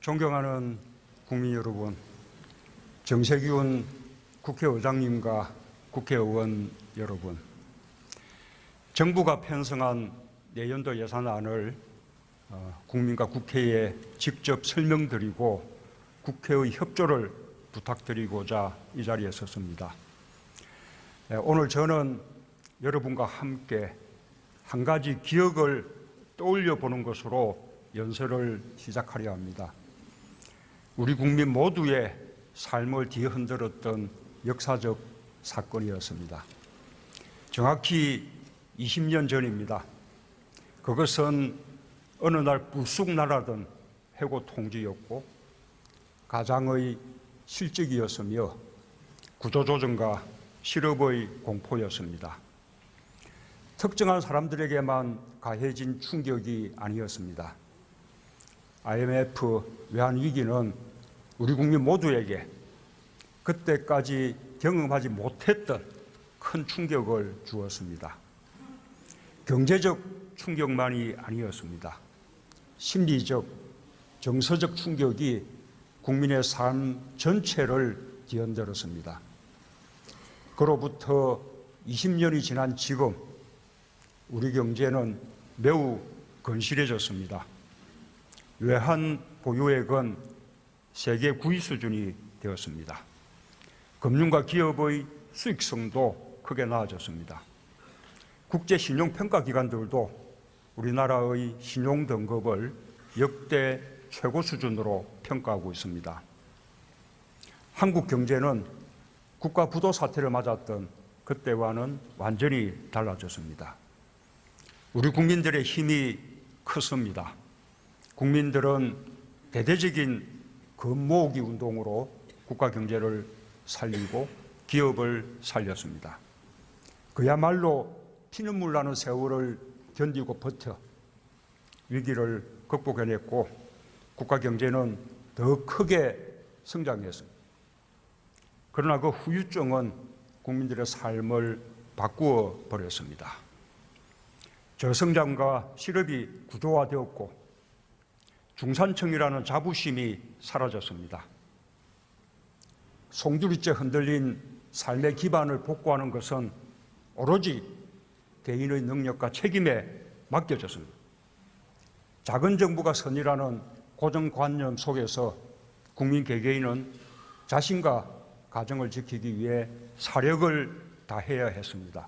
존경하는 국민 여러분, 정세균 국회의장님과 국회의원 여러분, 정부가 편성한 내년도 예산안을 국민과 국회에 직접 설명드리고 국회의 협조를 부탁드리고자 이 자리에 섰습니다. 오늘 저는 여러분과 함께 한 가지 기억을 떠올려 보는 것으로 연설을 시작하려 합니다. 우리 국민 모두의 삶을 뒤흔들었던 역사적 사건이었습니다. 정확히 20년 전입니다. 그것은 어느 날 불쑥 날아든 해고 통지였고 가장의 실직이었으며 구조조정과 실업의 공포였습니다. 특정한 사람들에게만 가해진 충격이 아니었습니다. IMF 외환위기는 우리 국민 모두에게 그때까지 경험하지 못했던 큰 충격을 주었습니다. 경제적 충격만이 아니었습니다. 심리적, 정서적 충격이 국민의 삶 전체를 뒤흔들었습니다. 그로부터 20년이 지난 지금 우리 경제는 매우 건실해졌습니다. 외환 보유액은 세계 9위 수준이 되었습니다. 금융과 기업의 수익성도 크게 나아졌습니다. 국제 신용평가기관들도 우리나라의 신용 등급을 역대 최고 수준으로 평가하고 있습니다. 한국 경제는 국가 부도 사태를 맞았던 그때와는 완전히 달라졌습니다. 우리 국민들의 힘이 컸습니다. 국민들은 대대적인 금 모으기 운동으로 국가 경제를 살리고 기업을 살렸습니다. 그야말로 피눈물 나는 세월을 견디고 버텨 위기를 극복해냈고 국가 경제는 더 크게 성장했습니다. 그러나 그 후유증은 국민들의 삶을 바꾸어 버렸습니다. 저성장과 실업이 구조화되었고 중산층이라는 자부심이 사라졌습니다. 송두리째 흔들린 삶의 기반을 복구하는 것은 오로지 개인의 능력과 책임에 맡겨졌습니다. 작은 정부가 선이라는 고정관념 속에서 국민 개개인은 자신과 가정을 지키기 위해 사력을 다해야 했습니다.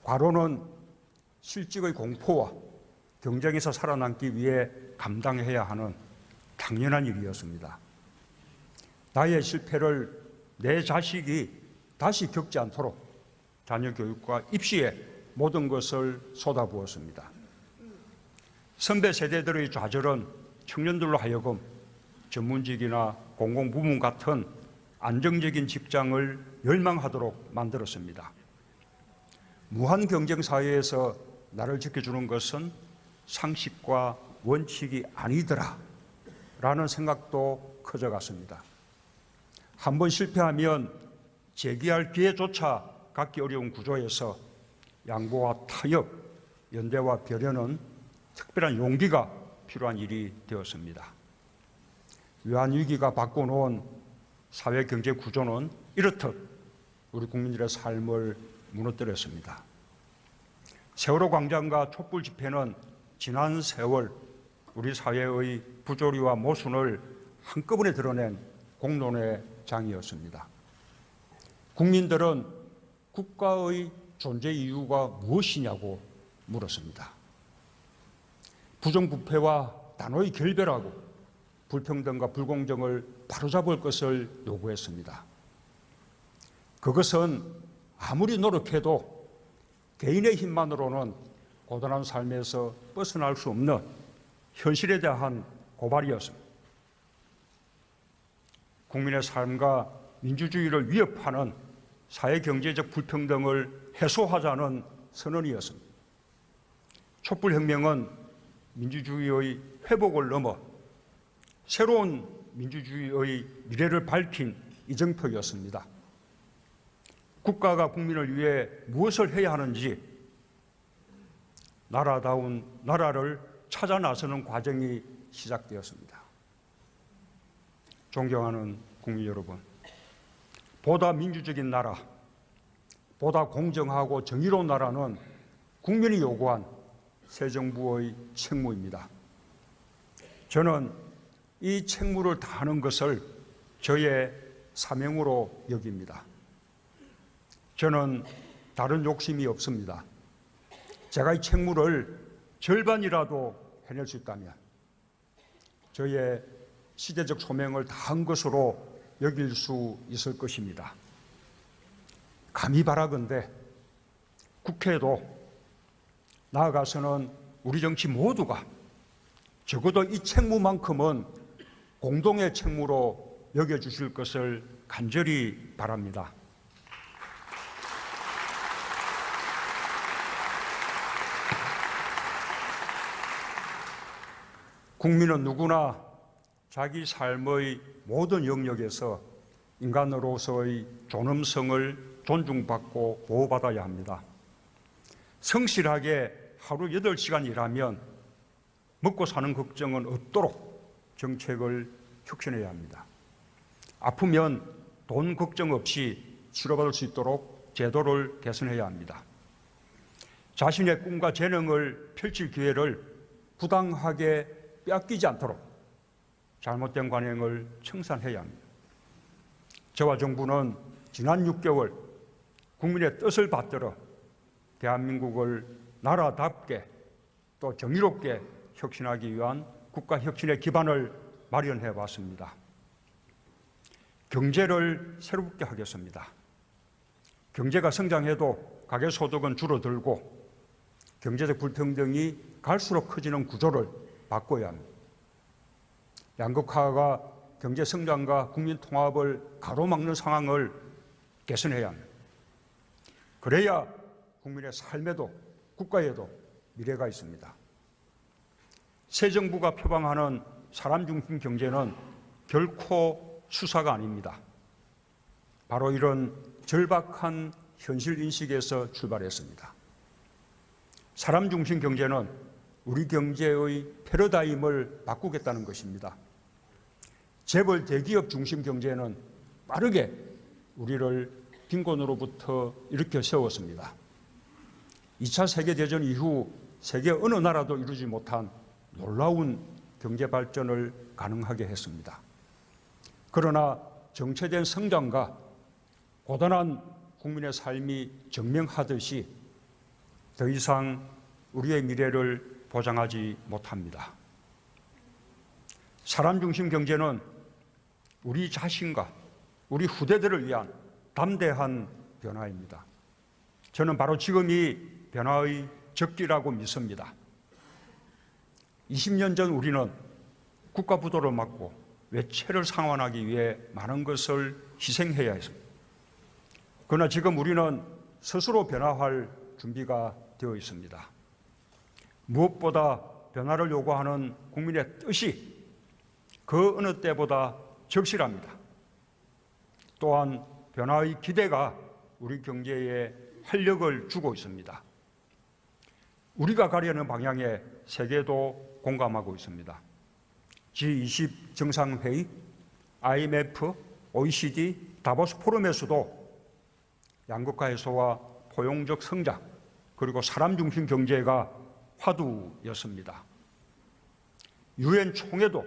과로는 실직의 공포와 경쟁에서 살아남기 위해 감당해야 하는 당연한 일이었습니다. 나의 실패를 내 자식이 다시 겪지 않도록 자녀 교육과 입시에 모든 것을 쏟아부었습니다. 선배 세대들의 좌절은 청년들로 하여금 전문직이나 공공부문 같은 안정적인 직장을 열망하도록 만들었습니다. 무한 경쟁 사회에서 나를 지켜주는 것은 상식과 원칙이 아니더라 라는 생각도 커져갔습니다. 한번 실패하면 재기할 기회조차 갖기 어려운 구조에서 양보와 타협, 연대와 배려는 특별한 용기가 필요한 일이 되었습니다. 외환위기가 바꿔놓은 사회경제 구조는 이렇듯 우리 국민들의 삶을 무너뜨렸습니다. 세월호 광장과 촛불 집회는 지난 세월 우리 사회의 부조리와 모순을 한꺼번에 드러낸 공론의 장이었습니다. 국민들은 국가의 존재 이유가 무엇이냐고 물었습니다. 부정부패와 단호히 결별하고 불평등과 불공정을 바로잡을 것을 요구했습니다. 그것은 아무리 노력해도 개인의 힘만으로는 고단한 삶에서 벗어날 수 없는 현실에 대한 고발이었습니다. 국민의 삶과 민주주의를 위협하는 사회경제적 불평등을 해소하자는 선언이었습니다. 촛불혁명은 민주주의의 회복을 넘어 새로운 민주주의의 미래를 밝힌 이정표였습니다. 국가가 국민을 위해 무엇을 해야 하는지 나라다운 나라를 찾아 나서는 과정이 시작되었습니다. 존경하는 국민 여러분, 보다 민주적인 나라, 보다 공정하고 정의로운 나라는 국민이 요구한 새 정부의 책무입니다. 저는 이 책무를 다하는 것을 저의 사명으로 여깁니다. 저는 다른 욕심이 없습니다. 제가 이 책무를 절반이라도 해낼 수 있다면 저의 시대적 소명을 다한 것으로 여길 수 있을 것입니다. 감히 바라건대 국회도 나아가서는 우리 정치 모두가 적어도 이 책무만큼은 공동의 책무로 여겨주실 것을 간절히 바랍니다. 국민은 누구나 자기 삶의 모든 영역에서 인간으로서의 존엄성을 존중받고 보호받아야 합니다. 성실하게 하루 8시간 일하면 먹고 사는 걱정은 없도록 정책을 혁신해야 합니다. 아프면 돈 걱정 없이 치료받을 수 있도록 제도를 개선해야 합니다. 자신의 꿈과 재능을 펼칠 기회를 부당하게 빼앗기지 않도록 잘못된 관행을 청산해야 합니다. 저와 정부는 지난 6개월 국민의 뜻을 받들어 대한민국을 나라답게 또 정의롭게 혁신하기 위한 국가혁신의 기반을 마련해 왔습니다. 경제를 새롭게 하겠습니다. 경제가 성장해도 가계소득은 줄어들고 경제적 불평등이 갈수록 커지는 구조를 바꿔야 합니다. 양극화가 경제 성장과 국민 통합을 가로막는 상황을 개선해야 합니다. 그래야 국민의 삶에도 국가에도 미래가 있습니다. 새 정부가 표방하는 사람 중심 경제는 결코 수사가 아닙니다. 바로 이런 절박한 현실 인식에서 출발했습니다. 사람 중심 경제는 우리 경제의 패러다임을 바꾸겠다는 것입니다. 재벌 대기업 중심 경제는 빠르게 우리를 빈곤으로부터 일으켜 세웠습니다. 2차 세계대전 이후 세계 어느 나라도 이루지 못한 놀라운 경제 발전을 가능하게 했습니다. 그러나 정체된 성장과 고단한 국민의 삶이 증명하듯이 더 이상 우리의 미래를 보장하지 못합니다. 사람 중심 경제는 우리 자신과 우리 후대들을 위한 담대한 변화입니다. 저는 바로 지금이 변화의 적기라고 믿습니다. 20년 전 우리는 국가 부도를 막고 외채를 상환하기 위해 많은 것을 희생해야 했습니다. 그러나 지금 우리는 스스로 변화할 준비가 되어 있습니다. 무엇보다 변화를 요구하는 국민의 뜻이 그 어느 때보다 적실합니다. 또한 변화의 기대가 우리 경제에 활력을 주고 있습니다. 우리가 가려는 방향에 세계도 공감하고 있습니다. G20 정상회의, IMF, OECD, 다보스 포럼에서도 양극화 해소와 포용적 성장, 그리고 사람 중심 경제가 화두였습니다. UN 총회도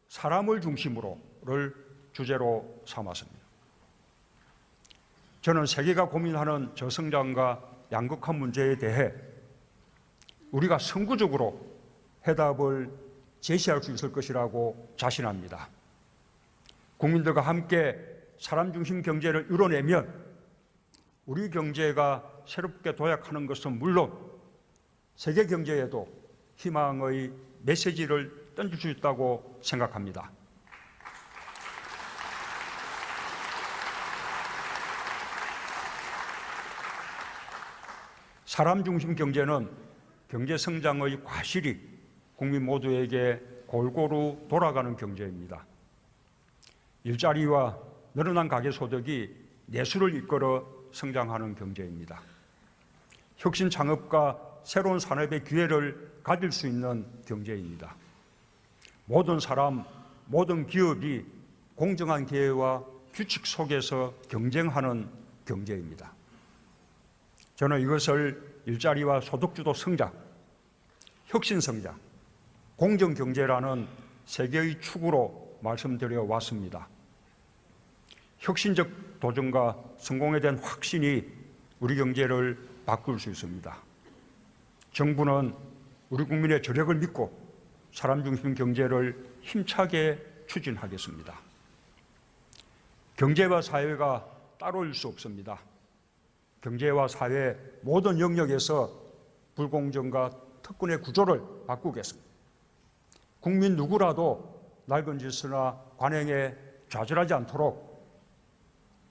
사람을 중심으로를 주제로 삼았습니다. 저는 세계가 고민하는 저성장과 양극화 문제에 대해 우리가 선구적으로 해답을 제시할 수 있을 것이라고 자신합니다. 국민들과 함께 사람 중심 경제를 이뤄내면 우리 경제가 새롭게 도약하는 것은 물론 세계 경제에도 희망의 메시지를 던질 수 있다고 생각합니다. 사람 중심 경제는 경제 성장의 과실이 국민 모두에게 골고루 돌아가는 경제입니다. 일자리와 늘어난 가계소득이 내수를 이끌어 성장하는 경제입니다. 혁신 창업과 새로운 산업의 기회를 가질 수 있는 경제입니다. 모든 사람, 모든 기업이 공정한 기회와 규칙 속에서 경쟁하는 경제입니다. 저는 이것을 일자리와 소득주도 성장, 혁신 성장, 공정 경제라는 세 개의 축으로 말씀드려 왔습니다. 혁신적 도전과 성공에 대한 확신이 우리 경제를 바꿀 수 있습니다. 정부는 우리 국민의 저력을 믿고 사람 중심 경제를 힘차게 추진하겠습니다. 경제와 사회가 따로일 수 없습니다. 경제와 사회 모든 영역에서 불공정과 특권의 구조를 바꾸겠습니다. 국민 누구라도 낡은 질서나 관행에 좌절하지 않도록,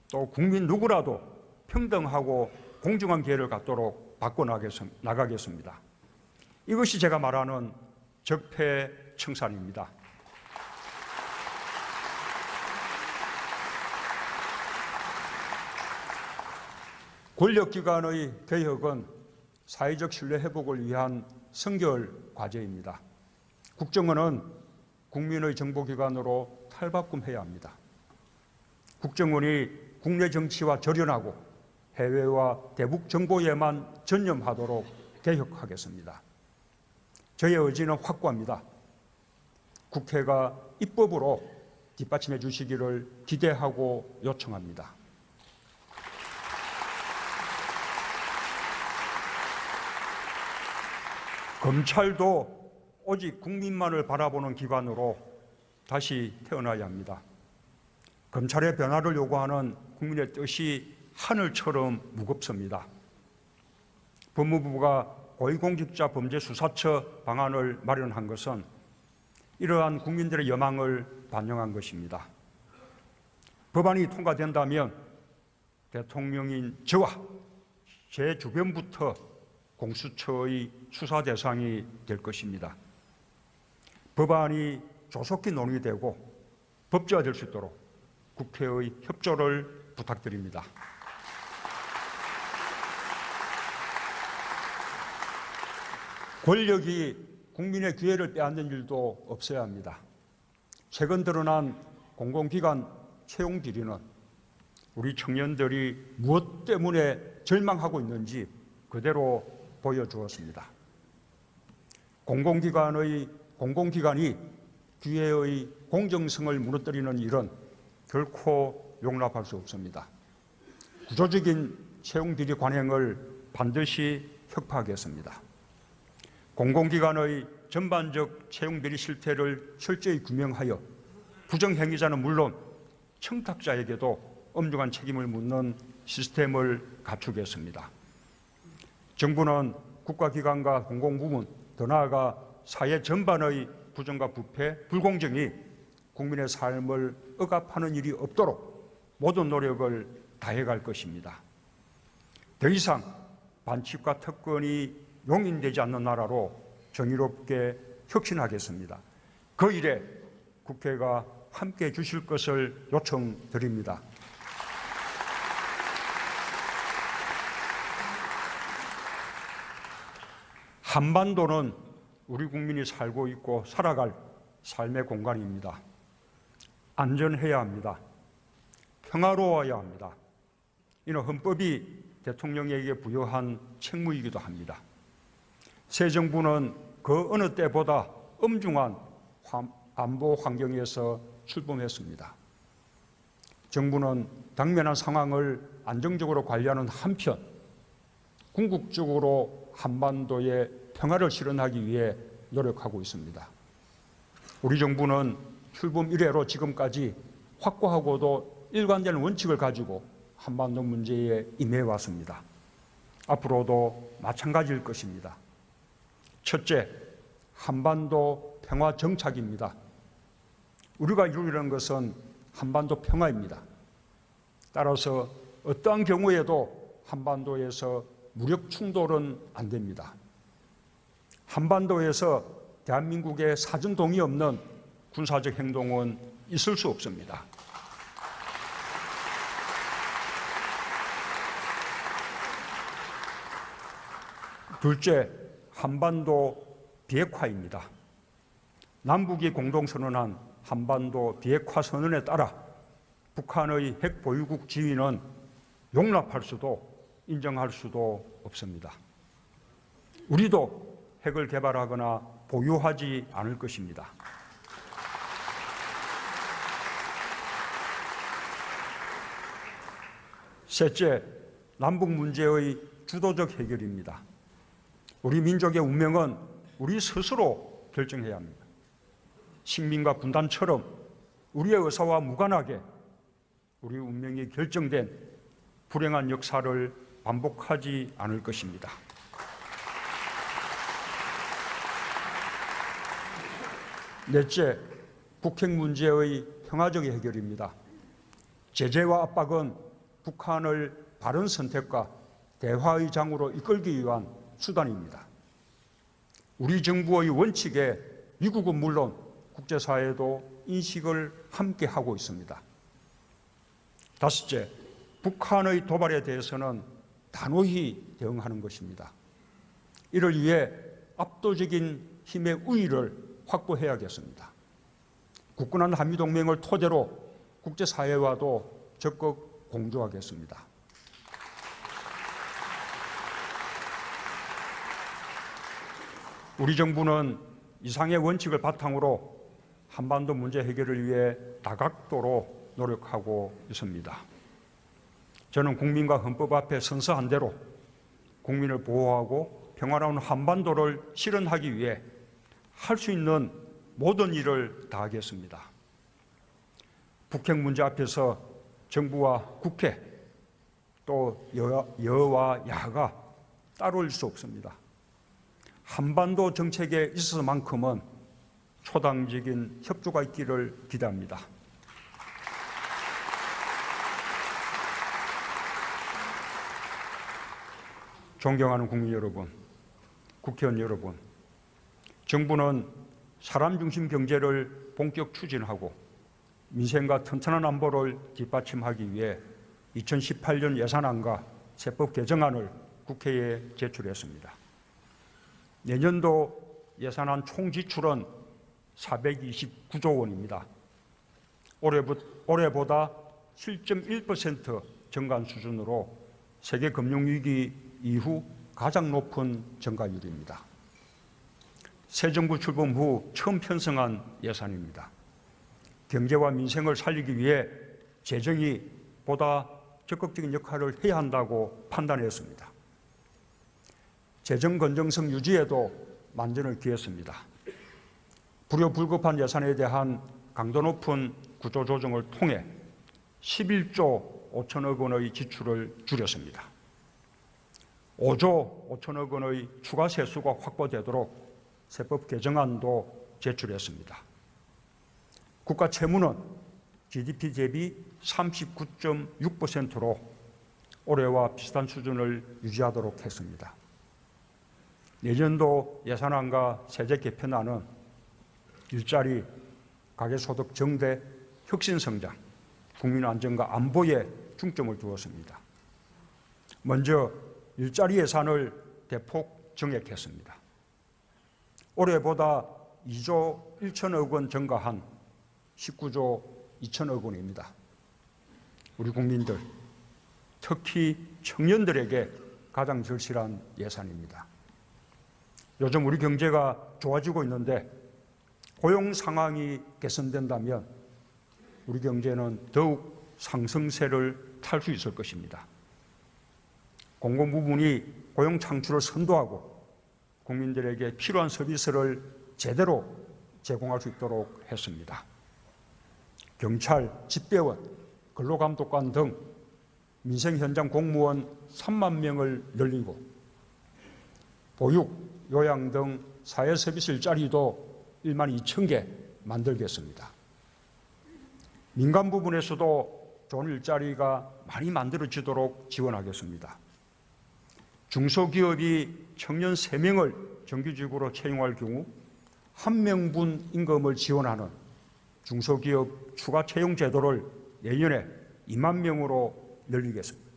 또 국민 누구라도 평등하고 공정한 기회를 갖도록 바꿔나가겠습니다. 이것이 제가 말하는 적폐청산입니다. 권력기관의 개혁은 사회적 신뢰 회복을 위한 성결 과제입니다. 국정원은 국민의 정보기관으로 탈바꿈해야 합니다. 국정원이 국내 정치와 절연하고 해외와 대북 정보에만 전념하도록 개혁하겠습니다. 저의 의지는 확고합니다. 국회가 입법으로 뒷받침해 주시기를 기대하고 요청합니다. 검찰도 오직 국민만을 바라보는 기관으로 다시 태어나야 합니다. 검찰의 변화를 요구하는 국민의 뜻이 하늘처럼 무겁습니다. 법무부가 고위공직자 범죄수사처 방안을 마련한 것은 이러한 국민들의 여망을 반영한 것입니다. 법안이 통과된다면 대통령인 저와 제 주변부터 공수처의 수사 대상이 될 것입니다. 법안이 조속히 논의되고 법제화될 수 있도록 국회의 협조를 부탁드립니다. 권력이 국민의 기회를 빼앗는 일도 없어야 합니다. 최근 드러난 공공기관 채용 비리는 우리 청년들이 무엇 때문에 절망하고 있는지 그대로 보여주었습니다. 공공기관이 기회의 공정성을 무너뜨리는 일은 결코 용납할 수 없습니다. 구조적인 채용 비리 관행을 반드시 혁파하겠습니다. 공공기관의 전반적 채용 비리 실태를 철저히 규명하여 부정행위자는 물론 청탁자에게도 엄중한 책임을 묻는 시스템을 갖추겠습니다. 정부는 국가기관과 공공부문, 더 나아가 사회 전반의 부정과 부패, 불공정이 국민의 삶을 억압하는 일이 없도록 모든 노력을 다해갈 것입니다. 더 이상 반칙과 특권이 용인되지 않는 나라로 정의롭게 혁신하겠습니다. 그 일에 국회가 함께해 주실 것을 요청드립니다. 한반도는 우리 국민이 살고 있고 살아갈 삶의 공간입니다. 안전해야 합니다. 평화로워야 합니다. 이는 헌법이 대통령에게 부여한 책무이기도 합니다. 새 정부는 그 어느 때보다 엄중한 안보 환경에서 출범했습니다. 정부는 당면한 상황을 안정적으로 관리하는 한편 궁극적으로 한반도의 평화를 실현하기 위해 노력하고 있습니다. 우리 정부는 출범 이래로 지금까지 확고하고도 일관되는 원칙을 가지고 한반도 문제에 임해왔습니다. 앞으로도 마찬가지일 것입니다. 첫째, 한반도 평화 정착입니다. 우리가 이루려는 것은 한반도 평화입니다. 따라서 어떠한 경우에도 한반도에서 무력 충돌은 안 됩니다. 한반도에서 대한민국의 사전 동의 없는 군사적 행동은 있을 수 없습니다. 둘째, 한반도 비핵화입니다. 남북이 공동선언한 한반도 비핵화 선언에 따라 북한의 핵 보유국 지위는 용납할 수도 인정할 수도 없습니다. 우리도 핵을 개발하거나 보유하지 않을 것입니다. 셋째, 남북 문제의 주도적 해결입니다. 우리 민족의 운명은 우리 스스로 결정해야 합니다. 식민과 분단처럼 우리의 의사와 무관하게 우리 운명이 결정된 불행한 역사를 반복하지 않을 것입니다. 넷째, 북핵 문제의 평화적 해결입니다. 제재와 압박은 북한을 바른 선택과 대화의 장으로 이끌기 위한 수단입니다. 우리 정부의 원칙에 미국은 물론 국제사회도 인식을 함께 하고 있습니다. 다섯째, 북한의 도발에 대해서는 단호히 대응하는 것입니다. 이를 위해 압도적인 힘의 우위를 확보해야겠습니다. 굳건한 한미동맹을 토대로 국제사회와도 적극 공조하겠습니다. 우리 정부는 이상의 원칙을 바탕으로 한반도 문제 해결을 위해 다각도로 노력하고 있습니다. 저는 국민과 헌법 앞에 선서한 대로 국민을 보호하고 평화로운 한반도를 실현하기 위해 할 수 있는 모든 일을 다하겠습니다. 북핵 문제 앞에서 정부와 국회 또 여와 야가 따로 수 없습니다. 한반도 정책에 있어서만큼은 초당적인 협조가 있기를 기대합니다. 존경하는 국민 여러분, 국회의원 여러분, 정부는 사람 중심 경제를 본격 추진하고 민생과 튼튼한 안보를 뒷받침하기 위해 2018년 예산안과 세법 개정안을 국회에 제출했습니다. 내년도 예산안 총 지출은 429조 원입니다. 올해보다 7.1% 증가한 수준으로 세계 금융위기 이후 가장 높은 증가율입니다. 새 정부 출범 후 처음 편성한 예산입니다. 경제와 민생을 살리기 위해 재정이 보다 적극적인 역할을 해야 한다고 판단했습니다. 재정 건전성 유지에도 만전을 기했습니다. 불효불급한 예산에 대한 강도 높은 구조조정을 통해 11조 5천억 원의 지출을 줄였습니다. 5조 5천억 원의 추가 세수가 확보되도록 세법 개정안도 제출했습니다. 국가 채무는 GDP 대비 39.6%로 올해와 비슷한 수준을 유지하도록 했습니다. 내년도 예산안과 세제 개편안은 일자리, 가계소득 증대, 혁신성장, 국민 안전과 안보에 중점을 두었습니다. 먼저 일자리 예산을 대폭 증액했습니다. 올해보다 2조 1천억 원 증가한 19조 2천억 원입니다. 우리 국민들, 특히 청년들에게 가장 절실한 예산입니다. 요즘 우리 경제가 좋아지고 있는데 고용 상황이 개선된다면 우리 경제는 더욱 상승세를 탈 수 있을 것입니다. 공공부문이 고용 창출을 선도하고 국민들에게 필요한 서비스를 제대로 제공할 수 있도록 했습니다. 경찰, 집배원, 근로감독관 등 민생 현장 공무원 3만 명을 늘리고 보육, 요양 등 사회서비스 일자리도 1만 2천 개 만들겠습니다. 민간 부분에서도 좋은 일자리가 많이 만들어지도록 지원하겠습니다. 중소기업이 청년 3명을 정규직으로 채용할 경우 1명분 임금을 지원하는 중소기업 추가 채용 제도를 내년에 2만 명으로 늘리겠습니다.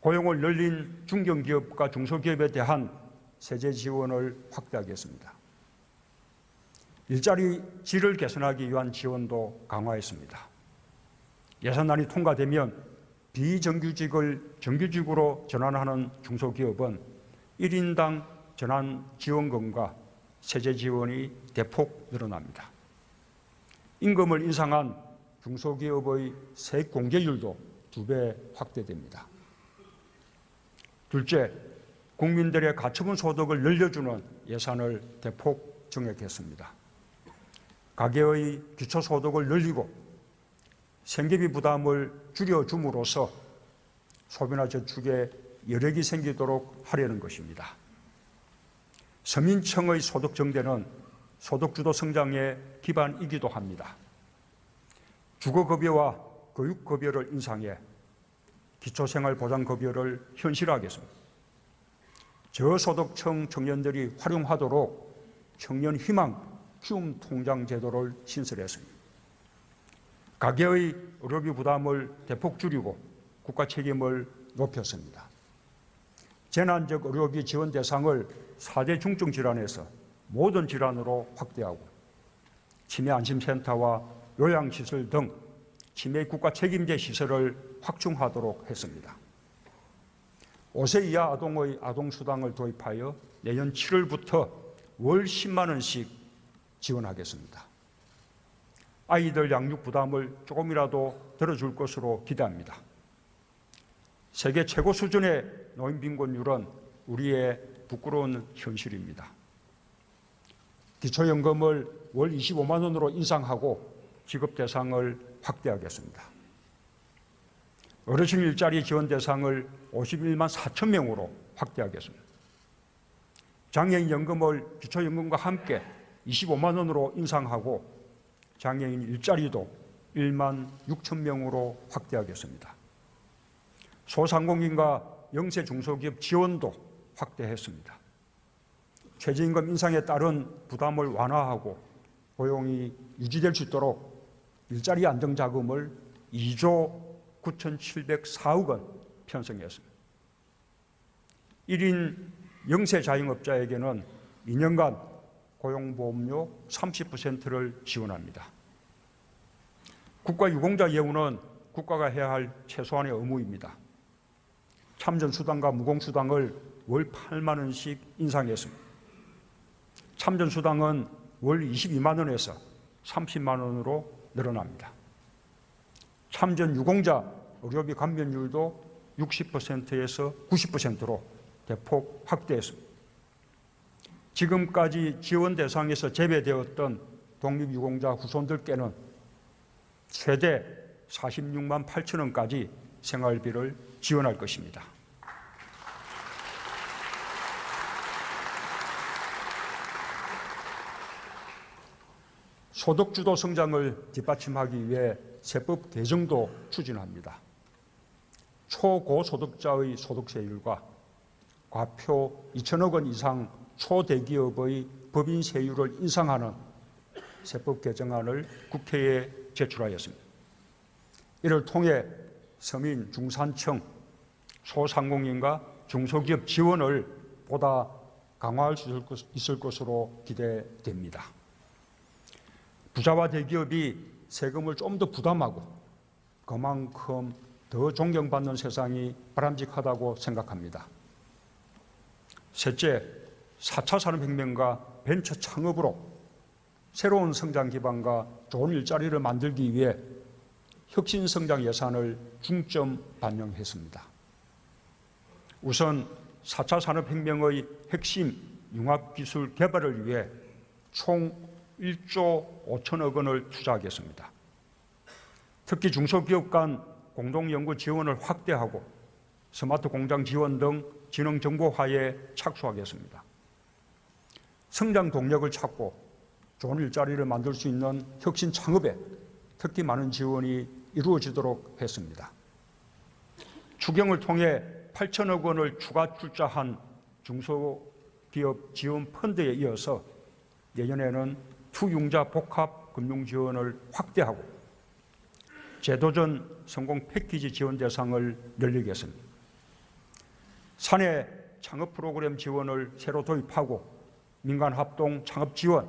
고용을 늘린 중견기업과 중소기업에 대한 세제 지원을 확대하겠습니다. 일자리 질을 개선하기 위한 지원도 강화했습니다. 예산안이 통과되면 비정규직을 정규직으로 전환하는 중소기업은 1인당 전환 지원금과 세제 지원이 대폭 늘어납니다. 임금을 인상한 중소기업의 세액 공제율도 2배 확대됩니다. 둘째, 국민들의 가처분 소득을 늘려주는 예산을 대폭 증액했습니다. 가계의 기초소득을 늘리고 생계비 부담을 줄여줌으로써 소비나 저축에 여력이 생기도록 하려는 것입니다. 서민층의 소득 증대는 소득주도 성장의 기반이기도 합니다. 주거급여와 교육급여를 인상해 기초생활보장급여를 현실화하겠습니다. 저소득층 청년들이 활용하도록 청년희망 키움 통장 제도를 신설했습니다. 가계의 의료비 부담을 대폭 줄이고 국가 책임을 높였습니다. 재난적 의료비 지원 대상을 4대 중증 질환에서 모든 질환으로 확대하고 치매안심센터와 요양시설 등 치매 국가 책임제 시설을 확충하도록 했습니다. 5세 이하 아동의 아동수당을 도입하여 내년 7월부터 월 10만 원씩 지원하겠습니다. 아이들 양육 부담을 조금이라도 덜어줄 것으로 기대합니다. 세계 최고 수준의 노인 빈곤율은 우리의 부끄러운 현실입니다. 기초연금을 월 25만 원으로 인상하고 지급 대상을 확대하겠습니다. 어르신 일자리 지원 대상을 51만 4천 명으로 확대하겠습니다. 장애인 연금을 기초연금과 함께 25만 원으로 인상하고 장애인 일자리도 1만 6천 명으로 확대하겠습니다. 소상공인과 영세 중소기업 지원도 확대했습니다. 최저임금 인상에 따른 부담을 완화하고 고용이 유지될 수 있도록 일자리 안정자금을 2조 9,704억 원 편성했습니다. 1인 영세 자영업자에게는 2년간 고용보험료 30%를 지원합니다. 국가유공자 예우는 국가가 해야 할 최소한의 의무입니다. 참전수당과 무공수당을 월 8만 원씩 인상했습니다. 참전수당은 월 22만 원에서 30만 원으로 늘어납니다. 참전유공자 의료비 감면율도 60%에서 90%로 대폭 확대했습니다. 지금까지 지원 대상에서 제외되었던 독립유공자 후손들께는 최대 46만 8천 원까지 생활비를 지원할 것입니다. 소득주도 성장을 뒷받침하기 위해 세법 개정도 추진합니다. 초고소득자의 소득세율과 과표 2천억 원 이상 초대기업의 법인 세율을 인상하는 세법 개정안을 국회에 제출하였습니다. 이를 통해 서민, 중산층, 소상공인과 중소기업 지원을 보다 강화할 수 있을 것으로 기대됩니다. 부자와 대기업이 세금을 좀 더 부담하고 그만큼 더 존경받는 세상이 바람직하다고 생각합니다. 셋째, 4차 산업혁명과 벤처 창업으로 새로운 성장 기반과 좋은 일자리를 만들기 위해 혁신성장 예산을 중점 반영했습니다. 우선 4차 산업혁명의 핵심 융합기술 개발을 위해 총 1조 5천억 원을 투자하겠습니다. 특히 중소기업 간 공동연구 지원을 확대하고 스마트 공장 지원 등 지능정보화에 착수하겠습니다. 성장 동력을 찾고 좋은 일자리를 만들 수 있는 혁신 창업에 특히 많은 지원이 이루어지도록 했습니다. 추경을 통해 8천억 원을 추가 출자한 중소기업 지원 펀드에 이어서 내년에는 투융자 복합 금융 지원을 확대하고 제도전 성공 패키지 지원 대상을 늘리겠습니다. 사내 창업 프로그램 지원을 새로 도입하고 민간 합동 창업 지원,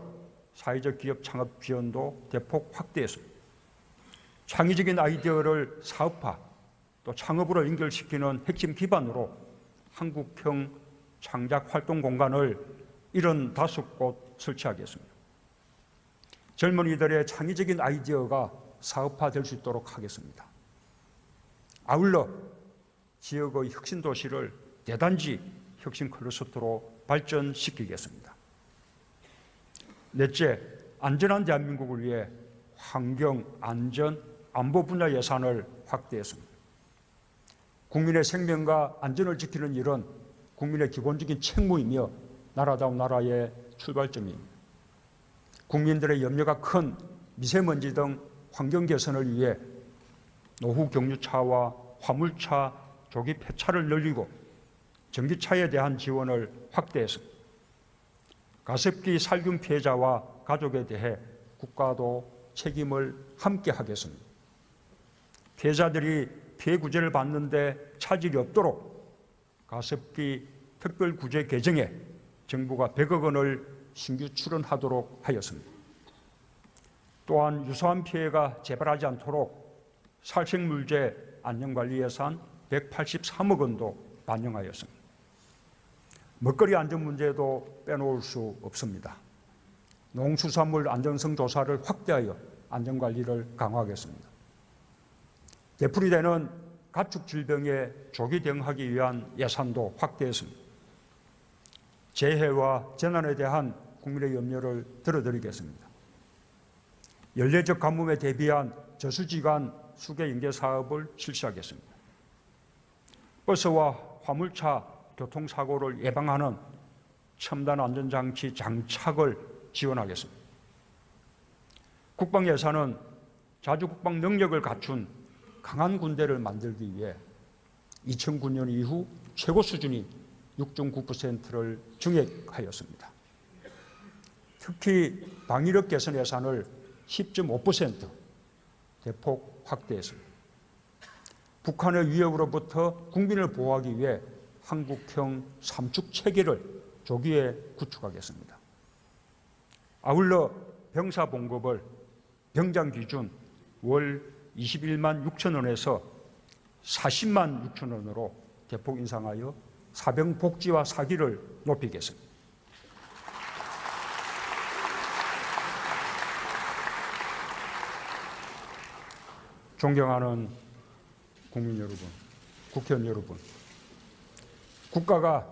사회적 기업 창업 지원도 대폭 확대했습니다. 창의적인 아이디어를 사업화 또 창업으로 연결시키는 핵심 기반으로 한국형 창작 활동 공간을 75곳 설치하겠습니다. 젊은이들의 창의적인 아이디어가 사업화될 수 있도록 하겠습니다. 아울러 지역의 혁신 도시를 대단지 혁신 클러스터로 발전시키겠습니다. 넷째, 안전한 대한민국을 위해 환경, 안전, 안보 분야 예산을 확대했습니다. 국민의 생명과 안전을 지키는 일은 국민의 기본적인 책무이며 나라다운 나라의 출발점입니다. 국민들의 염려가 큰 미세먼지 등 환경 개선을 위해 노후 경유차와 화물차 조기 폐차를 늘리고 전기차에 대한 지원을 확대했습니다. 가습기 살균 피해자와 가족에 대해 국가도 책임을 함께 하겠습니다. 피해자들이 피해 구제를 받는데 차질이 없도록 가습기 특별 구제 개정에 정부가 100억 원을 신규 출원하도록 하였습니다. 또한 유사한 피해가 재발하지 않도록 살생물제 안전관리 예산 183억 원도 반영하였습니다. 먹거리 안전 문제도 빼놓을 수 없습니다. 농수산물 안전성 조사를 확대하여 안전관리를 강화하겠습니다. 되풀이되는 가축 질병에 조기 대응하기 위한 예산도 확대했습니다. 재해와 재난에 대한 국민의 염려를 들어드리겠습니다. 연례적 가뭄에 대비한 저수지간 수계 연계 사업을 실시하겠습니다. 버스와 화물차 교통사고를 예방하는 첨단 안전장치 장착을 지원하겠습니다. 국방 예산은 자주국방 능력을 갖춘 강한 군대를 만들기 위해 2009년 이후 최고 수준인 6.9%를 증액하였습니다. 특히 방위력 개선 예산을 10.5% 대폭 확대했습니다. 북한의 위협으로부터 국민을 보호하기 위해 한국형 삼축 체계를 조기에 구축하겠습니다. 아울러 병사 봉급을 병장 기준 월 21만 6천 원에서 40만 6천 원으로 대폭 인상하여 사병 복지와 사기를 높이겠습니다. 존경하는 국민 여러분, 국회의원 여러분, 국가가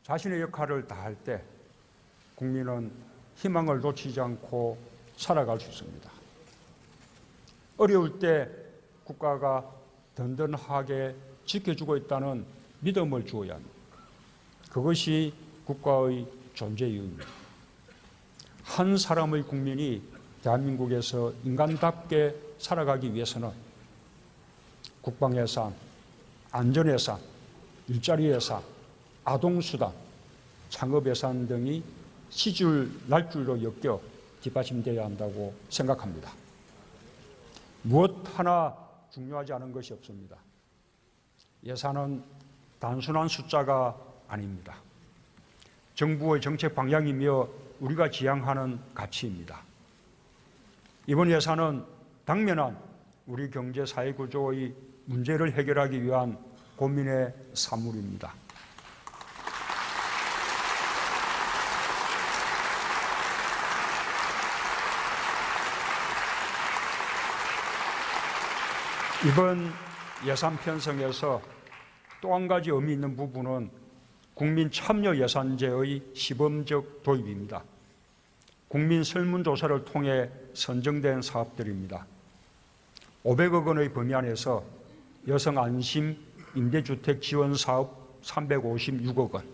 자신의 역할을 다할 때 국민은 희망을 놓치지 않고 살아갈 수 있습니다. 어려울 때 국가가 든든하게 지켜주고 있다는 믿음을 주어야 합니다. 그것이 국가의 존재 이유입니다. 한 사람의 국민이 대한민국에서 인간답게 살아가기 위해서는 국방예산, 안전예산, 일자리 예산, 아동수당, 창업예산 등이 시줄 날줄로 엮여 뒷받침되어야 한다고 생각합니다. 무엇 하나 중요하지 않은 것이 없습니다. 예산은 단순한 숫자가 아닙니다. 정부의 정책 방향이며 우리가 지향하는 가치입니다. 이번 예산은 당면한 우리 경제 사회 구조의 문제를 해결하기 위한 고민의 산물입니다. 이번 예산 편성에서 또 한 가지 의미 있는 부분은 국민 참여 예산제의 시범적 도입입니다. 국민 설문조사를 통해 선정된 사업들입니다. 500억 원의 범위 안에서 여성 안심 임대주택 지원 사업 356억 원,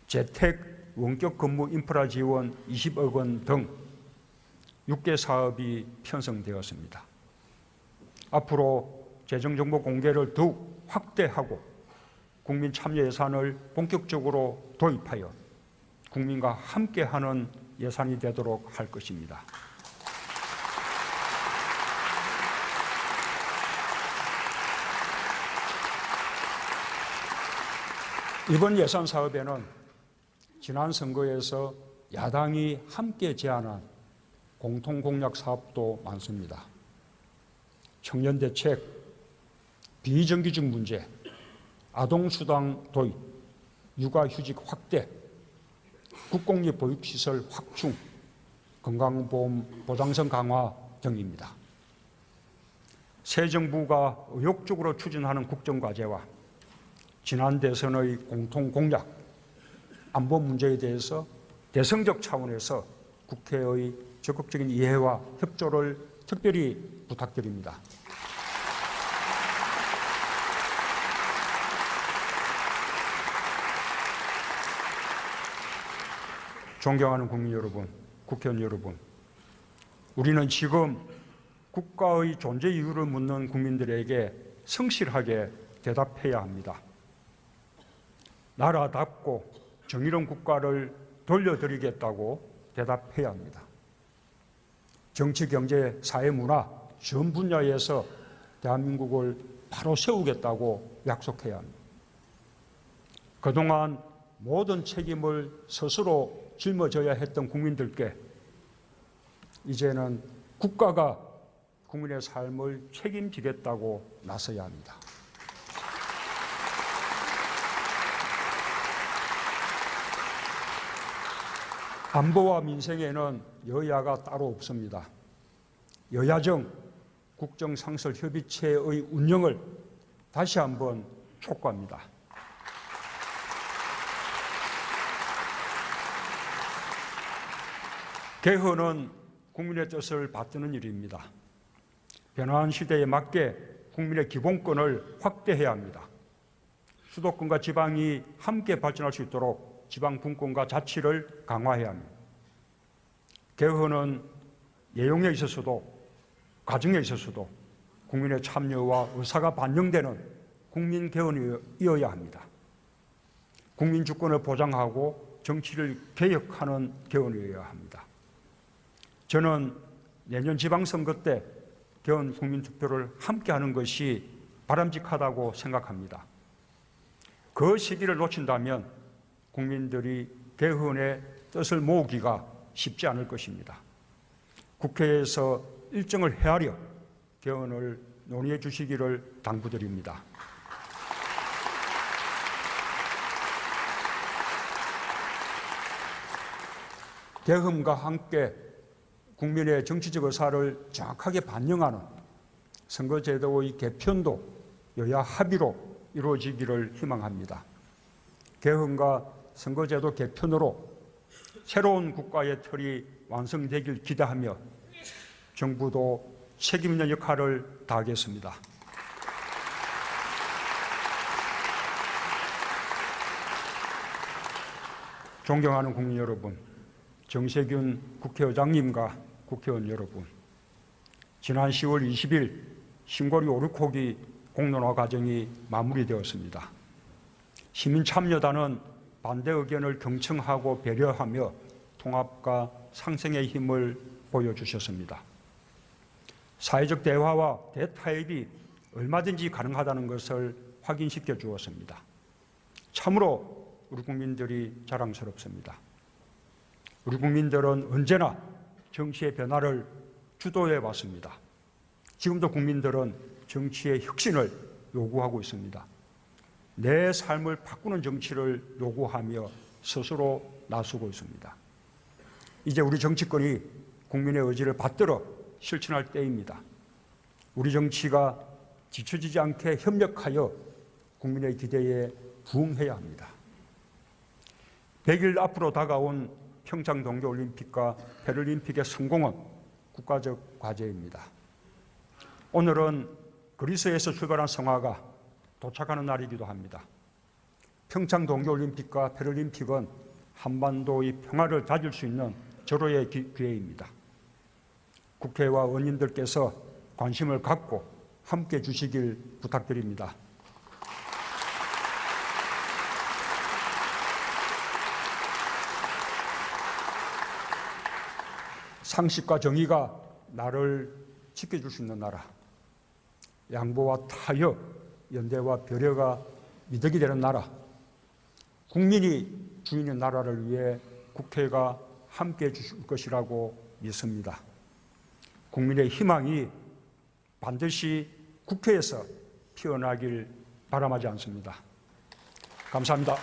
재택 원격 근무 인프라 지원 20억 원 등 6개 사업이 편성되었습니다. 앞으로 재정정보 공개를 더욱 확대하고 국민 참여 예산을 본격적으로 도입하여 국민과 함께하는 예산이 되도록 할 것입니다. 이번 예산 사업에는 지난 선거에서 야당이 함께 제안한 공통공약 사업도 많습니다. 청년대책, 비정규직 문제, 아동수당 도입, 육아휴직 확대, 국공립 보육시설 확충, 건강보험 보장성 강화 등입니다. 새 정부가 의욕적으로 추진하는 국정과제와 지난 대선의 공통공약, 안보 문제에 대해서 대승적 차원에서 국회의 적극적인 이해와 협조를 특별히 부탁드립니다. 존경하는 국민 여러분, 국회의원 여러분, 우리는 지금 국가의 존재 이유를 묻는 국민들에게 성실하게 대답해야 합니다. 나라답고 정의로운 국가를 돌려드리겠다고 대답해야 합니다. 정치, 경제, 사회, 문화 전 분야에서 대한민국을 바로 세우겠다고 약속해야 합니다. 그동안 모든 책임을 스스로 짊어져야 했던 국민들께 이제는 국가가 국민의 삶을 책임지겠다고 나서야 합니다. 안보와 민생에는 여야가 따로 없습니다. 여야정 국정상설협의체의 운영을 다시 한번 촉구합니다. 개헌은 국민의 뜻을 받드는 일입니다. 변화한 시대에 맞게 국민의 기본권을 확대해야 합니다. 수도권과 지방이 함께 발전할 수 있도록 지방 분권과 자치를 강화해야 합니다. 개헌은 내용에 있어서도 과정에 있어서도 국민의 참여와 의사가 반영되는 국민 개헌이어야 합니다. 국민 주권을 보장하고 정치를 개혁하는 개헌이어야 합니다. 저는 내년 지방선거 때 개헌 국민투표를 함께하는 것이 바람직하다고 생각합니다. 그 시기를 놓친다면 국민들이 개헌의 뜻을 모으기가 쉽지 않을 것입니다. 국회에서 일정을 헤아려 개헌을 논의해 주시기를 당부드립니다. 개헌과 함께 국민의 정치적 의사를 정확하게 반영하는 선거제도의 개편도 여야 합의로 이루어지기를 희망합니다. 개헌과 선거제도 개편으로 새로운 국가의 틀이 완성되길 기대하며 정부도 책임 있는 역할을 다하겠습니다. 존경하는 국민 여러분, 정세균 국회의장님과 국회의원 여러분, 지난 10월 20일 신고리 오르코기 공론화 과정이 마무리되었습니다. 시민참여단은 반대 의견을 경청하고 배려하며 통합과 상생의 힘을 보여주셨습니다. 사회적 대화와 대타협이 얼마든지 가능하다는 것을 확인시켜 주었습니다. 참으로 우리 국민들이 자랑스럽습니다. 우리 국민들은 언제나 정치의 변화를 주도해 왔습니다. 지금도 국민들은 정치의 혁신을 요구하고 있습니다. 내 삶을 바꾸는 정치를 요구하며 스스로 나서고 있습니다. 이제 우리 정치권이 국민의 의지를 받들어 실천할 때입니다. 우리 정치가 지쳐지지 않게 협력하여 국민의 기대에 부응해야 합니다. 100일 앞으로 다가온 평창 동계올림픽과 패럴림픽의 성공은 국가적 과제입니다. 오늘은 그리스에서 출발한 성화가 도착하는 날이기도 합니다. 평창 동계올림픽과 패럴림픽은 한반도의 평화를 다질 수 있는 절호의 기회입니다. 국회와 의원님들께서 관심을 갖고 함께 주시길 부탁드립니다. 상식과 정의가 나를 지켜줄 수 있는 나라, 양보와 타협, 연대와 배려가 미덕이 되는 나라, 국민이 주인인 나라를 위해 국회가 함께해 주실 것이라고 믿습니다. 국민의 희망이 반드시 국회에서 피어나길 바람하지 않습니다. 감사합니다.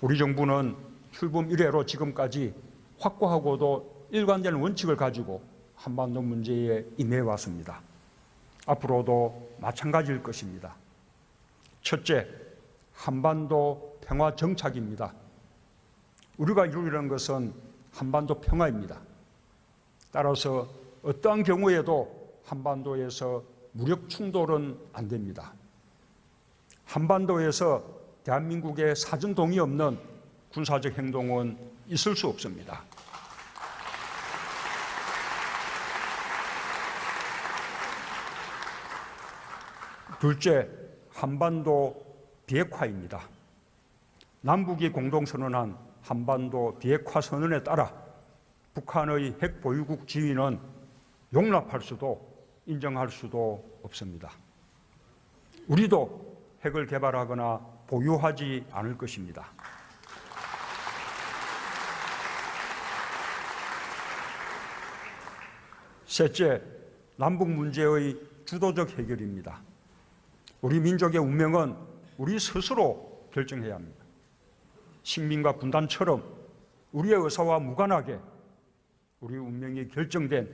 우리 정부는 출범 이래로 지금까지 확고하고도 일관된 원칙을 가지고 한반도 문제에 임해 왔습니다. 앞으로도 마찬가지일 것입니다. 첫째, 한반도 평화 정착입니다. 우리가 이루려는 것은 한반도 평화입니다. 따라서 어떠한 경우에도 한반도에서 무력 충돌은 안 됩니다. 한반도에서 대한민국의 사전 동의 없는 군사적 행동은 있을 수 없습니다. 둘째, 한반도 비핵화입니다. 남북이 공동선언한 한반도 비핵화 선언에 따라 북한의 핵 보유국 지위는 용납할 수도 인정할 수도 없습니다. 우리도 핵을 개발하거나 보유하지 않을 것입니다. 셋째, 남북 문제의 주도적 해결입니다. 우리 민족의 운명은 우리 스스로 결정해야 합니다. 식민과 분단처럼 우리의 의사와 무관하게 우리 운명이 결정된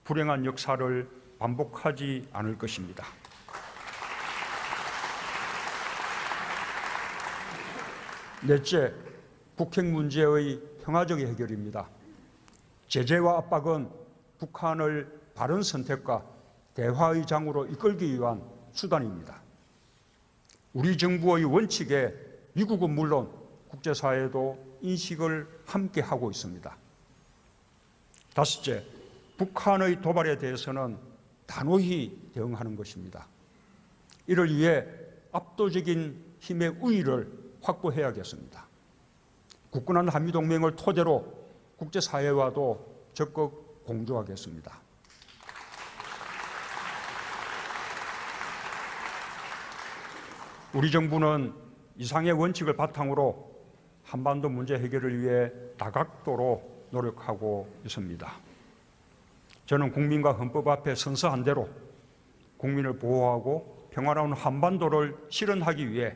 불행한 역사를 반복하지 않을 것입니다. 넷째, 북핵 문제의 평화적 해결입니다. 제재와 압박은 북한을 바른 선택과 대화의 장으로 이끌기 위한 수단입니다. 우리 정부의 원칙에 미국은 물론 국제사회도 인식을 함께 하고 있습니다. 다섯째, 북한의 도발에 대해서는 단호히 대응하는 것입니다. 이를 위해 압도적인 힘의 우위를 확보해야겠습니다. 굳건한 한미동맹을 토대로 국제사회와도 적극 공조하겠습니다. 우리 정부는 이상의 원칙을 바탕으로 한반도 문제 해결을 위해 다각도로 노력하고 있습니다. 저는 국민과 헌법 앞에 선서한 대로 국민을 보호하고 평화로운 한반도를 실현하기 위해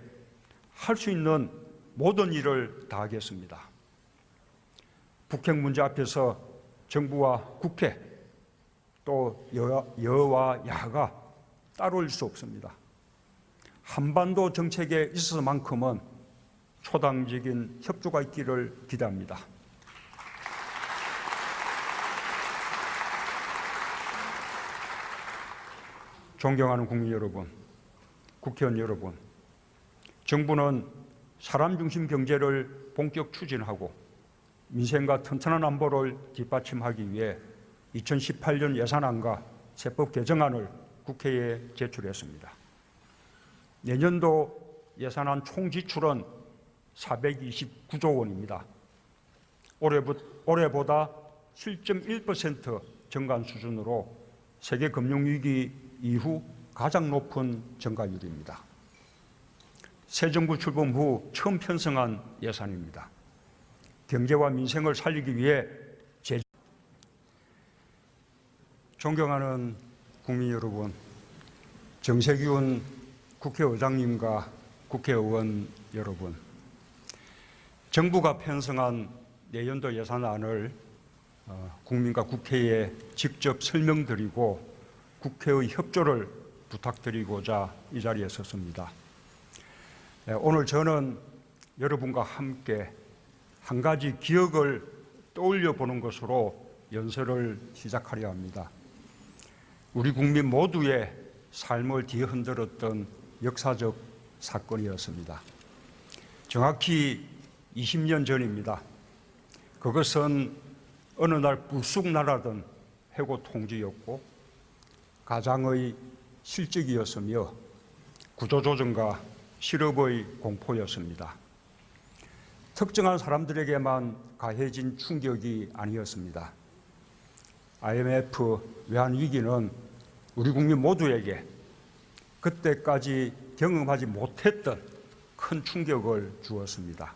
할 수 있는 모든 일을 다하겠습니다. 북핵 문제 앞에서 정부와 국회 또 여와 야가 따로일 수 없습니다. 한반도 정책에 있어서만큼은 초당적인 협조가 있기를 기대합니다. 존경하는 국민 여러분, 국회의원 여러분, 정부는 사람 중심 경제를 본격 추진하고 민생과 튼튼한 안보를 뒷받침하기 위해 2018년 예산안과 세법 개정안을 국회에 제출했습니다. 내년도 예산안 총 지출은 429조 원입니다. 올해보다 7.1% 증가한 수준으로 세계 금융위기 이후 가장 높은 증가율입니다. 새 정부 출범 후 처음 편성한 예산입니다. 경제와 민생을 살리기 위해 존경하는 국민 여러분, 정세균 국회의장님과 국회의원 여러분, 정부가 편성한 내년도 예산안을 국민과 국회에 직접 설명드리고 국회의 협조를 부탁드리고자 이 자리에 섰습니다. 오늘 저는 여러분과 함께 한 가지 기억을 떠올려 보는 것으로 연설을 시작하려 합니다. 우리 국민 모두의 삶을 뒤흔들었던 역사적 사건이었습니다. 정확히 20년 전입니다. 그것은 어느 날 불쑥 날아든 해고 통지였고 가장의 실직이었으며 구조조정과 실업의 공포였습니다. 특정한 사람들에게만 가해진 충격이 아니었습니다. IMF 외환위기는 우리 국민 모두에게 그때까지 경험하지 못했던 큰 충격을 주었습니다.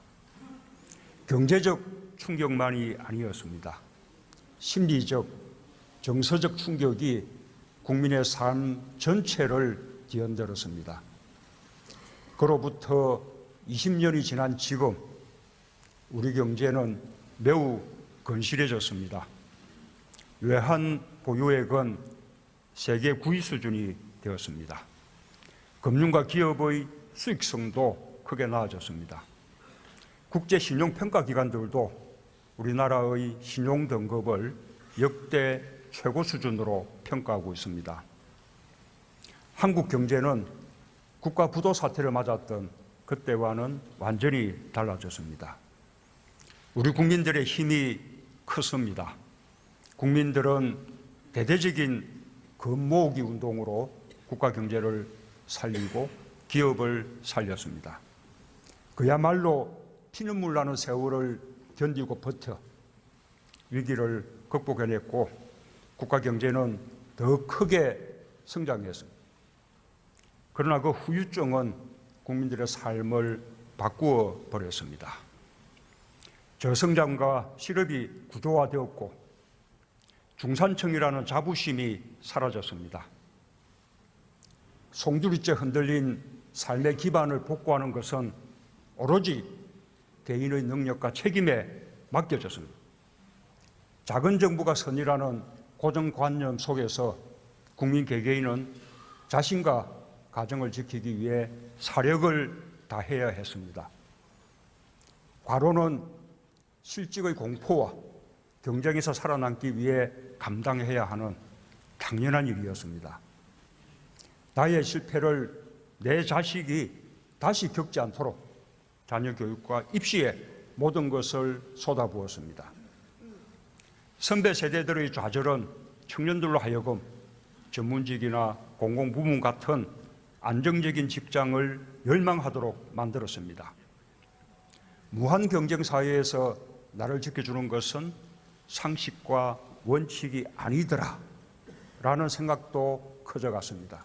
경제적 충격만이 아니었습니다. 심리적, 정서적 충격이 국민의 삶 전체를 뒤흔들었습니다. 그로부터 20년이 지난 지금 우리 경제는 매우 건실해졌습니다. 외환 보유액은 세계 9위 수준이 되었습니다. 금융과 기업의 수익성도 크게 나아졌습니다. 국제 신용평가기관들도 우리나라의 신용 등급을 역대 최고 수준으로 평가하고 있습니다. 한국 경제는 국가 부도 사태를 맞았던 그때와는 완전히 달라졌습니다. 우리 국민들의 힘이 컸습니다. 국민들은 대대적인 금 모으기 운동으로 국가 경제를 살리고 기업을 살렸습니다. 그야말로 피눈물 나는 세월을 견디고 버텨 위기를 극복해냈고 국가 경제는 더 크게 성장했습니다. 그러나 그 후유증은 국민들의 삶을 바꾸어 버렸습니다. 저성장과 실업이 구조화되었고 중산층이라는 자부심이 사라졌습니다. 송두리째 흔들린 삶의 기반을 복구하는 것은 오로지 개인의 능력과 책임에 맡겨졌습니다. 작은 정부가 선이라는 고정관념 속에서 국민 개개인은 자신과 가정을 지키기 위해 사력을 다해야 했습니다. 과로는 실직의 공포와 경쟁에서 살아남기 위해 감당해야 하는 당연한 일이었습니다. 나의 실패를 내 자식이 다시 겪지 않도록 자녀 교육과 입시에 모든 것을 쏟아부었습니다. 선배 세대들의 좌절은 청년들로 하여금 전문직이나 공공부문 같은 안정적인 직장을 열망하도록 만들었습니다. 무한 경쟁 사회에서 나를 지켜주는 것은 상식과 원칙이 아니더라 라는 생각도 커져갔습니다.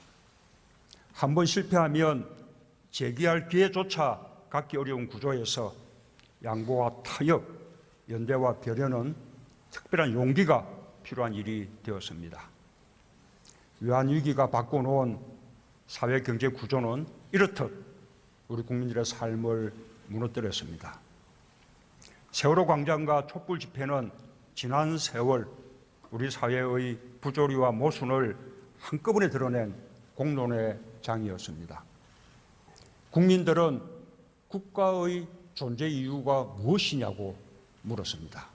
한번 실패하면 재기할 기회조차 갖기 어려운 구조에서 양보와 타협, 연대와 배려는 특별한 용기가 필요한 일이 되었습니다. 외환위기가 바꿔놓은 사회경제 구조는 이렇듯 우리 국민들의 삶을 무너뜨렸습니다. 세월호 광장과 촛불 집회는 지난 세월 우리 사회의 부조리와 모순을 한꺼번에 드러낸 공론의 장이었습니다. 국민들은 국가의 존재 이유가 무엇이냐고 물었습니다.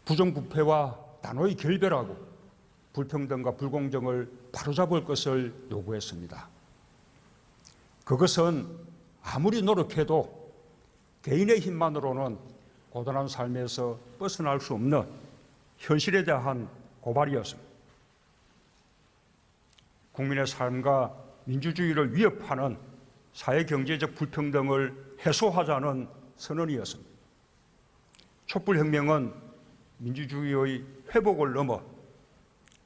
부정부패와 단호히 결별하고 불평등과 불공정을 바로잡을 것을 요구했습니다. 그것은 아무리 노력해도 개인의 힘만으로는 고단한 삶에서 벗어날 수 없는 현실에 대한 고발이었습니다. 국민의 삶과 민주주의를 위협하는 사회경제적 불평등을 해소하자는 선언이었습니다. 촛불혁명은 민주주의의 회복을 넘어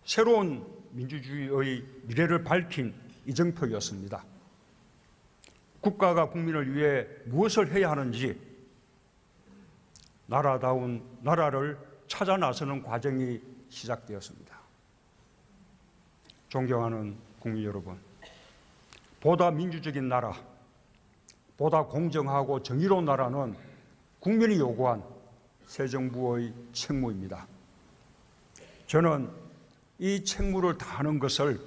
새로운 민주주의의 미래를 밝힌 이정표였습니다. 국가가 국민을 위해 무엇을 해야 하는지 나라다운 나라를 찾아 나서는 과정이 시작되었습니다. 존경하는 국민 여러분, 보다 민주적인 나라, 보다 공정하고 정의로운 나라는 국민이 요구한 새 정부의 책무입니다. 저는 이 책무를 다하는 것을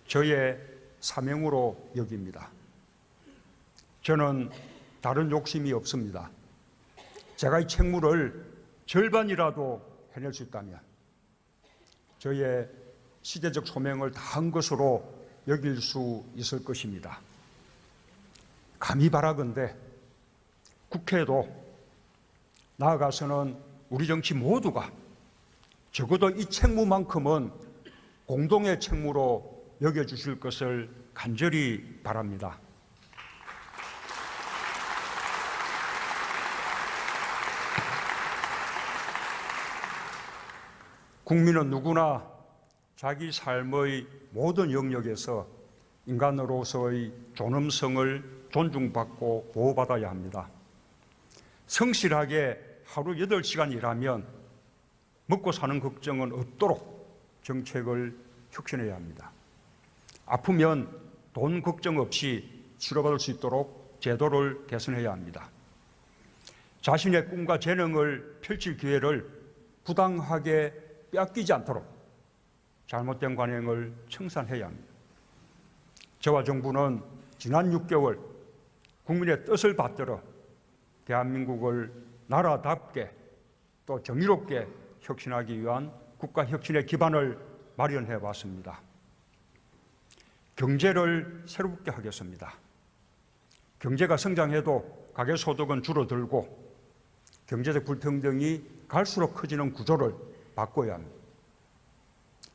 저의 사명으로 여깁니다. 저는 다른 욕심이 없습니다. 제가 이 책무를 절반이라도 해낼 수 있다면 저의 시대적 소명을 다한 것으로 여길 수 있을 것입니다. 감히 바라건대 국회도 나아가서는 우리 정치 모두가 적어도 이 책무만큼은 공동의 책무로 여겨주실 것을 간절히 바랍니다. 국민은 누구나 자기 삶의 모든 영역에서 인간으로서의 존엄성을 존중받고 보호받아야 합니다. 성실하게 하루 8시간 일하면 먹고 사는 걱정은 없도록 정책을 혁신해야 합니다. 아프면 돈 걱정 없이 치료받을 수 있도록 제도를 개선해야 합니다. 자신의 꿈과 재능을 펼칠 기회를 부당하게 빼앗기지 않도록 잘못된 관행을 청산해야 합니다. 저와 정부는 지난 6개월 국민의 뜻을 받들어 대한민국을 나라답게 또 정의롭게 혁신하기 위한 국가혁신의 기반을 마련해 왔습니다. 경제를 새롭게 하겠습니다. 경제가 성장해도 가계소득은 줄어들고 경제적 불평등이 갈수록 커지는 구조를 바꿔야 합니다.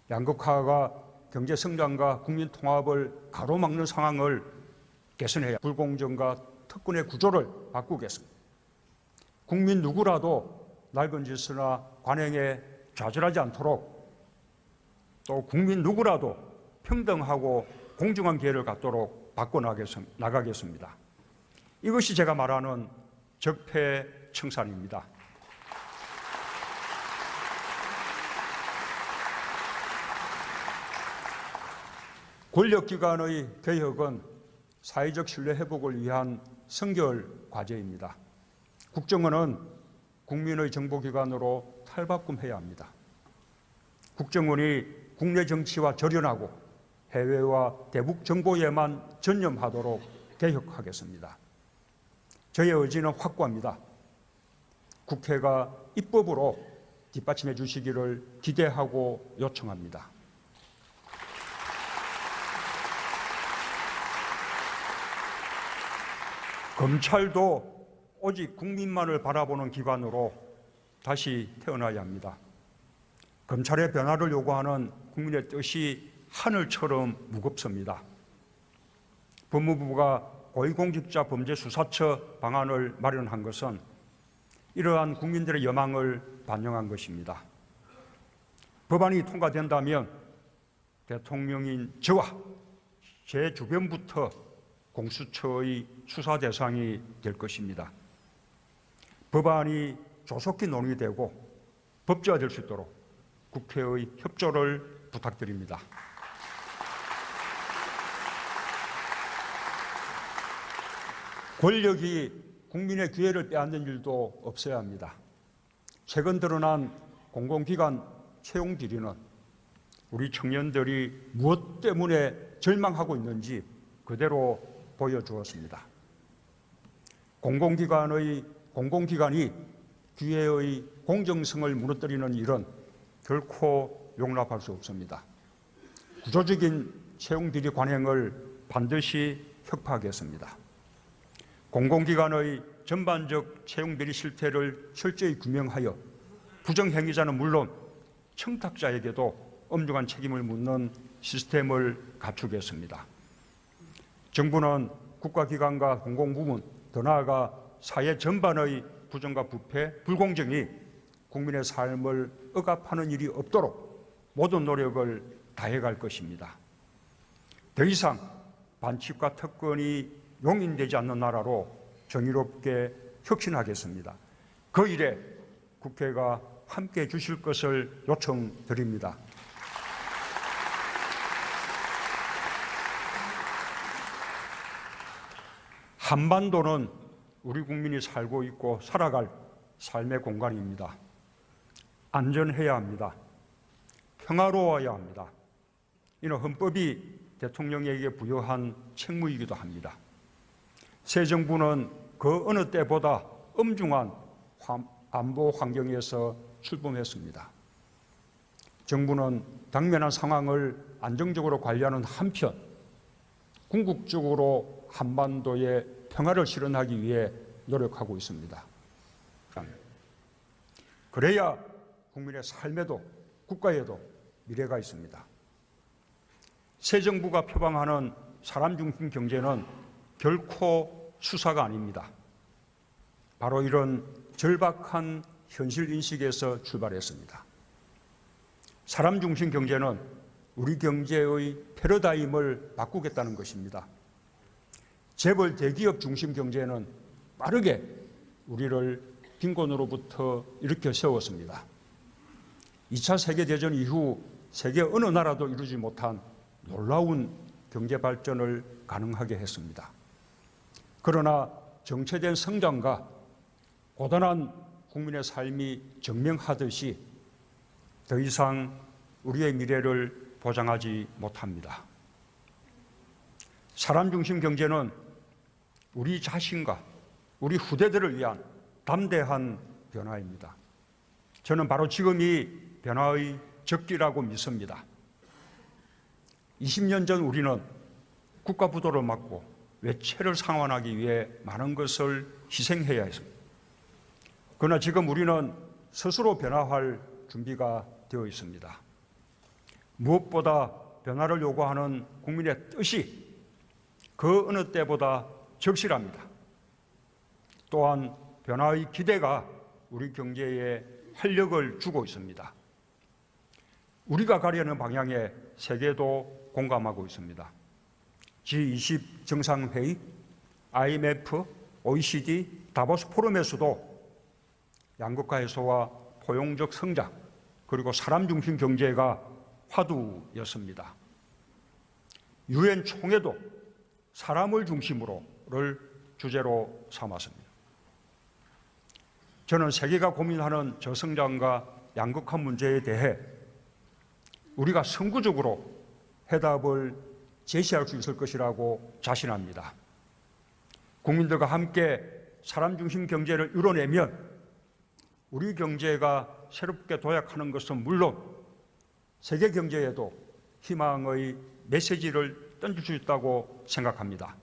양극화가 경제 성장과 국민 통합을 가로막는 상황을 개선해야 불공정과 특권의 구조를 바꾸겠습니다. 국민 누구라도 낡은 질서나 관행에 좌절하지 않도록 또 국민 누구라도 평등하고 공정한 기회를 갖도록 바꿔나가겠습니다. 이것이 제가 말하는 적폐청산입니다. 권력기관의 개혁은 사회적 신뢰 회복을 위한 선결 과제입니다. 국정원은 국민의 정보기관으로 탈바꿈해야 합니다. 국정원이 국내 정치와 절연하고 해외와 대북 정보에만 전념하도록 개혁하겠습니다. 저의 의지는 확고합니다. 국회가 입법으로 뒷받침해 주시기를 기대하고 요청합니다. 검찰도 오직 국민만을 바라보는 기관으로 다시 태어나야 합니다. 검찰의 변화를 요구하는 국민의 뜻이 하늘처럼 무겁습니다. 법무부가 고위공직자범죄수사처 방안을 마련한 것은 이러한 국민들의 여망을 반영한 것입니다. 법안이 통과된다면 대통령인 저와 제 주변부터 공수처의 수사 대상이 될 것입니다. 법안이 조속히 논의되고 법제화될 수 있도록 국회의 협조를 부탁드립니다. 권력이 국민의 기회를 빼앗는 일도 없어야 합니다. 최근 드러난 공공기관 채용 비리는 우리 청년들이 무엇 때문에 절망하고 있는지 그대로 보여주었습니다. 공공기관이 기회의 공정성을 무너뜨리는 일은 결코 용납할 수 없습니다. 구조적인 채용 비리 관행을 반드시 혁파하겠습니다. 공공기관의 전반적 채용 비리 실태를 철저히 규명하여 부정행위자는 물론 청탁자에게도 엄중한 책임을 묻는 시스템을 갖추겠습니다. 정부는 국가기관과 공공부문, 더 나아가 사회 전반의 부정과 부패, 불공정이 국민의 삶을 억압하는 일이 없도록 모든 노력을 다해갈 것입니다. 더 이상 반칙과 특권이 용인되지 않는 나라로 정의롭게 혁신하겠습니다. 그 일에 국회가 함께해 주실 것을 요청드립니다. 한반도는 우리 국민이 살고 있고 살아갈 삶의 공간입니다. 안전해야 합니다. 평화로워야 합니다. 이는 헌법이 대통령에게 부여한 책무이기도 합니다. 새 정부는 그 어느 때보다 엄중한 안보 환경에서 출범했습니다. 정부는 당면한 상황을 안정적으로 관리하는 한편 궁극적으로 한반도의 평화를 실현하기 위해 노력하고 있습니다. 그래야 국민의 삶에도 국가에도 미래가 있습니다. 새 정부가 표방하는 사람 중심 경제는 결코 수사가 아닙니다. 바로 이런 절박한 현실 인식에서 출발했습니다. 사람 중심 경제는 우리 경제의 패러다임을 바꾸겠다는 것입니다. 재벌 대기업 중심 경제는 빠르게 우리를 빈곤으로부터 일으켜 세웠습니다. 2차 세계대전 이후 세계 어느 나라도 이루지 못한 놀라운 경제 발전을 가능하게 했습니다. 그러나 정체된 성장과 고단한 국민의 삶이 증명하듯이 더 이상 우리의 미래를 보장하지 못합니다. 사람 중심 경제는 우리 자신과 우리 후대들을 위한 담대한 변화입니다. 저는 바로 지금이 변화의 적기라고 믿습니다. 20년 전 우리는 국가 부도를 막고 외채를 상환하기 위해 많은 것을 희생해야 했습니다. 그러나 지금 우리는 스스로 변화할 준비가 되어 있습니다. 무엇보다 변화를 요구하는 국민의 뜻이 그 어느 때보다 적실합니다. 또한 변화의 기대가 우리 경제에 활력을 주고 있습니다. 우리가 가려는 방향에 세계도 공감하고 있습니다. G20 정상회의, IMF, OECD, 다보스 포럼에서도 양극화 해소와 포용적 성장, 그리고 사람 중심 경제가 화두였습니다. 유엔 총회도 사람을 중심으로를 주제로 삼았습니다. 저는 세계가 고민하는 저성장과 양극화 문제에 대해 우리가 선구적으로 해답을 제시할 수 있을 것이라고 자신합니다. 국민들과 함께 사람 중심 경제를 이뤄내면 우리 경제가 새롭게 도약하는 것은 물론 세계 경제에도 희망의 메시지를 던질 수 있다고 생각합니다.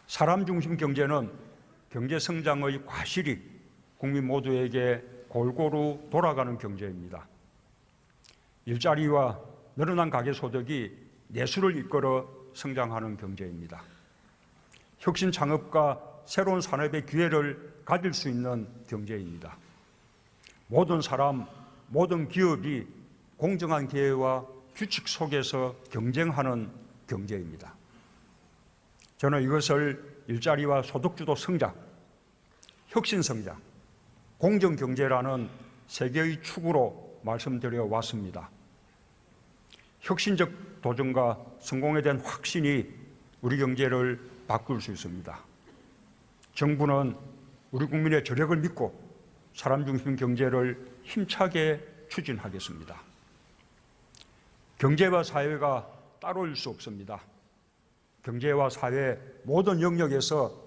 사람 중심 경제는 경제 성장의 과실이 국민 모두에게 골고루 돌아가는 경제입니다. 일자리와 늘어난 가계소득이 내수를 이끌어 성장하는 경제입니다. 혁신 창업과 새로운 산업의 기회를 가질 수 있는 경제입니다. 모든 사람, 모든 기업이 공정한 기회와 규칙 속에서 경쟁하는 경제입니다. 저는 이것을 일자리와 소득주도 성장, 혁신 성장, 공정 경제라는 세 개의 축으로 말씀드려 왔습니다. 혁신적 도전과 성공에 대한 확신이 우리 경제를 바꿀 수 있습니다. 정부는 우리 국민의 저력을 믿고 사람 중심 경제를 힘차게 추진하겠습니다. 경제와 사회가 따로일 수 없습니다. 경제와 사회 모든 영역에서